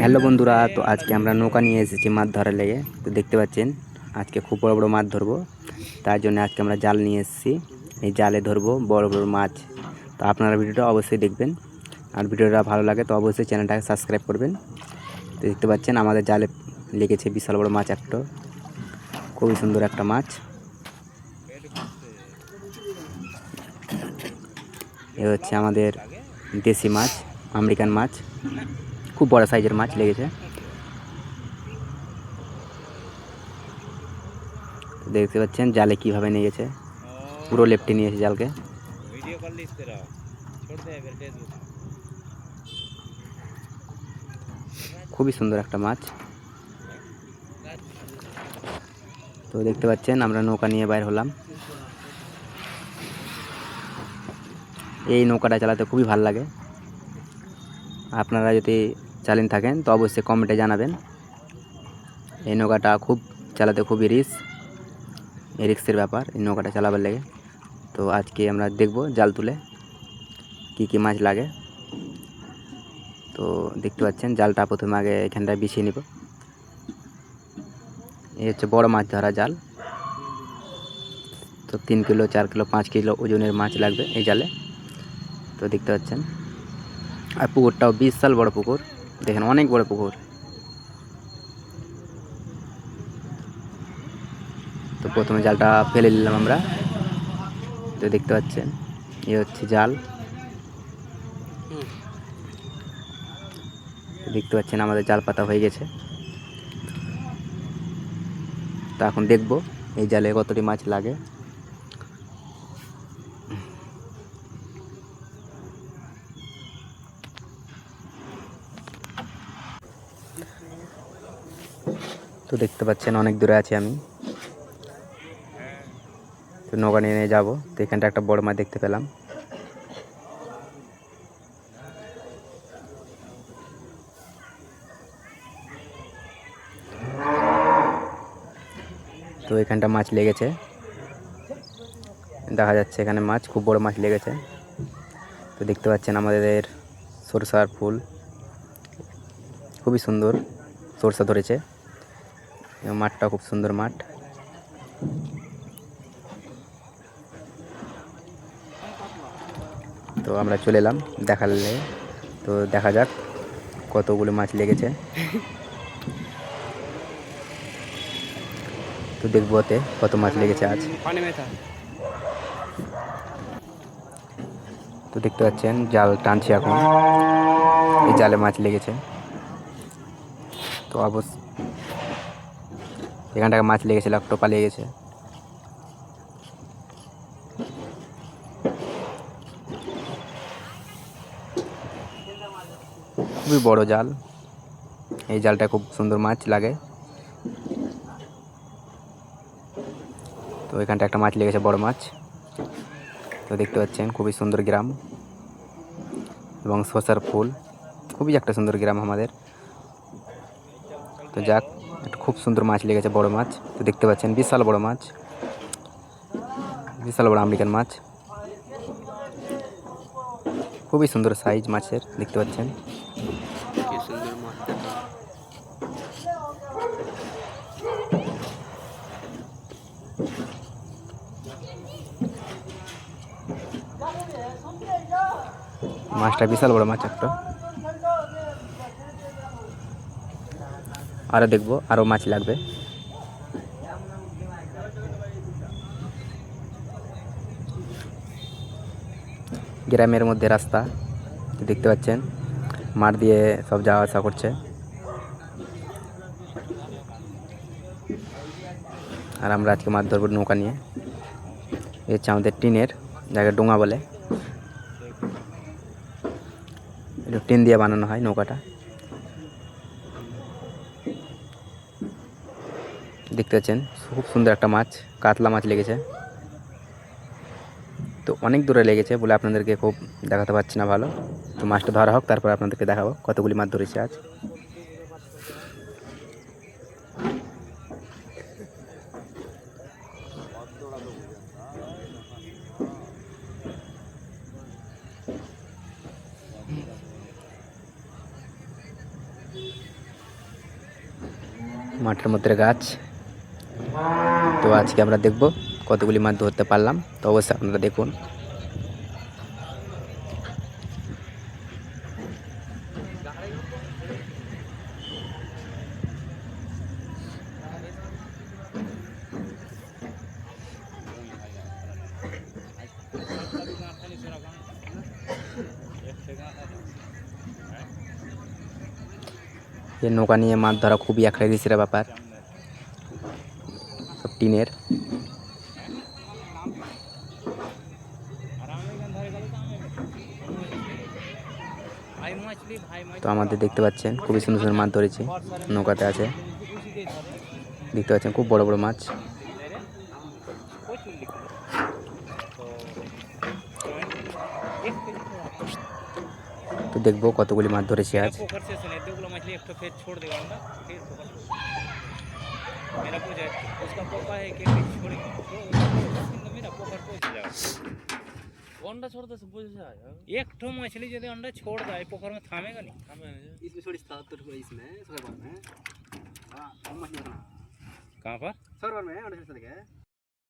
Hello বন্ধুরা, তো আজকে আমরা নৌকা নিয়ে এসেছি মাছ ধরার লেগে। তো দেখতে পাচ্ছেন আজকে খুব বড় বড় মাছ ধরবো। তার জন্য আজকে আমরা জাল নিয়ে এসেছি, এই জালে ধরবো বড় বড় মাছ। তো আপনারা ভিডিওটা অবশ্যই দেখবেন, আর ভিডিওটা ভালো লাগে তো অবশ্যই চ্যানেলটাকে সাবস্ক্রাইব করবেন। তো দেখতে পাচ্ছেন আমাদের জালে লেগেছে বিশাল বড় মাছ একটা, খুবই সুন্দর একটা মাছ। এ হচ্ছে আমাদের দেশি মাছ, আমেরিকান মাছ, খুব বড় সাইজের মাছ লেগেছে। দেখতে পাচ্ছেন জালে কিভাবে নিয়ে গেছে, পুরো লেপটে নিয়েছে জালকে। খুবই সুন্দর একটা মাছ। তো দেখতে পাচ্ছেন আমরা নৌকা নিয়ে বাইর হলাম। এই নৌকাটা চালাতে খুবই ভালো লাগে। আপনারা যদি চালিয়ে থাকেন তো অবশ্যই কমেন্টে জানাবেন। এই নৌকাটা চালাতে খুবই রিস্কের ব্যাপার এই নৌকাটা চালাবার লাগে। তো আজকে আমরা দেখব জাল তুলে কি মাছ লাগে। তো দেখতে পাচ্ছেন জালটা প্রথমে আগে এখানটায় বিছিয়ে নিব। এই হচ্ছে বড় মাছ ধরা জাল। তো 3 কিলো 4 কিলো 5 কিলো ওজনের মাছ লাগবে এই জালে। তো দেখতে পাচ্ছেন, আর পুকুরটাও বিশাল বড় পুকুর, দেখেন অনেক বড় পুকুর। তো প্রথমে জালটা ফেলে নিলাম আমরা। তো দেখতে পাচ্ছেন এই হচ্ছে জাল। দেখতে পাচ্ছেন আমাদের জাল পাতা হয়ে গেছে। তো এখন দেখব এই জালে কতটি মাছ লাগে। তো দেখতে পাচ্ছেন অনেক দূরে আছি আমি। তো নৌকা নিয়ে যাবো। তো এখানটা একটা বড় মাছ দেখতে পেলাম। তো এখানটা মাছ লেগেছে, দেখা যাচ্ছে এখানে মাছ, খুব বড় মাছ লেগেছে। তো দেখতে পাচ্ছেন আমাদের সরষার ফুল, খুবই সুন্দর সরষা ধরেছে। মাঠটা খুব সুন্দর মাঠ। তো আমরা চলে এলাম দেখালে। তো দেখা যাক কতগুলো মাছ লেগেছে। তো দেখবো ওতে কত মাছ লেগেছে আজ। তো দেখতে পাচ্ছেন জাল টানছি এখন, এই জালে মাছ লেগেছে। তো এখানটায় মাছ লেগেছিল, একটা পালিয়ে গেছে। খুবই বড় জাল, এই জালটা খুব সুন্দর মাছ লাগে। তো এখানটা একটা মাছ লেগেছে, বড় মাছ। তো দেখতে পাচ্ছেন খুবই সুন্দর গ্রাম এবং শসার ফুল, খুবই একটা সুন্দর গ্রাম আমাদের। তো যাক, একটা খুব সুন্দর মাছ লেগেছে, বড় মাছ। তো দেখতে পাচ্ছেন বিশাল বড় মাছ, বিশাল বড় আমেরিকান মাছ, খুবই সুন্দর সাইজ মাছের, দেখতে পাচ্ছেন। কি সুন্দর মাছ, মাছটা বিশাল বড় মাছ একটা। আরো দেখবো, আরো মাছ লাগবে। গ্রামের মধ্যে রাস্তা, দেখতে পাচ্ছেন মাঠ দিয়ে সব যাওয়া আসা করছে। আর আমরা আজকে মাছ ধরবো নৌকা নিয়ে। এই হচ্ছে আমাদের টিনের, যাকে ডোঙা বলে। এটা টিন দিয়ে বানানো হয় নৌকাটা। দেখতে পাচ্ছেন খুব সুন্দর একটা মাছ, কাতলা মাছ লেগেছে। তো অনেক দূরে লেগেছে বলে আপনাদেরকে খুব দেখাতে পারছি না ভালো। তো মাছটা ধরা হোক, তারপর আপনাদেরকে দেখাবো কতগুলি মাছ ধরেছে আজ। মাঠের মধ্যে গাছ। তো আজকে আমরা দেখব কতগুলি মাছ ধরতে পারলাম, তো অবশ্যই আপনারা দেখুন। এই নৌকা নিয়ে মাছ ধরা খুবই একটা রিস্কের ব্যাপার, সব টিনের। তো আমাদের দেখতে পাচ্ছেন খুবই সুন্দর সুন্দর মাছ ধরেছি, নৌকাতে আছে। দেখতে পাচ্ছেন খুব বড় বড় মাছ। তো দেখবো কতগুলি মাছ ধরেছি আজ। अंडा छोड़ दे सब बुझ जाए एक ठो मछली यदि अंडा छोड़ दे पोखर में थामेगा नहीं इसमें थोड़ी था तो इसमें सरवर में हाँ हम मछली कहाँ पर सरवर में अंडा छोड़ सके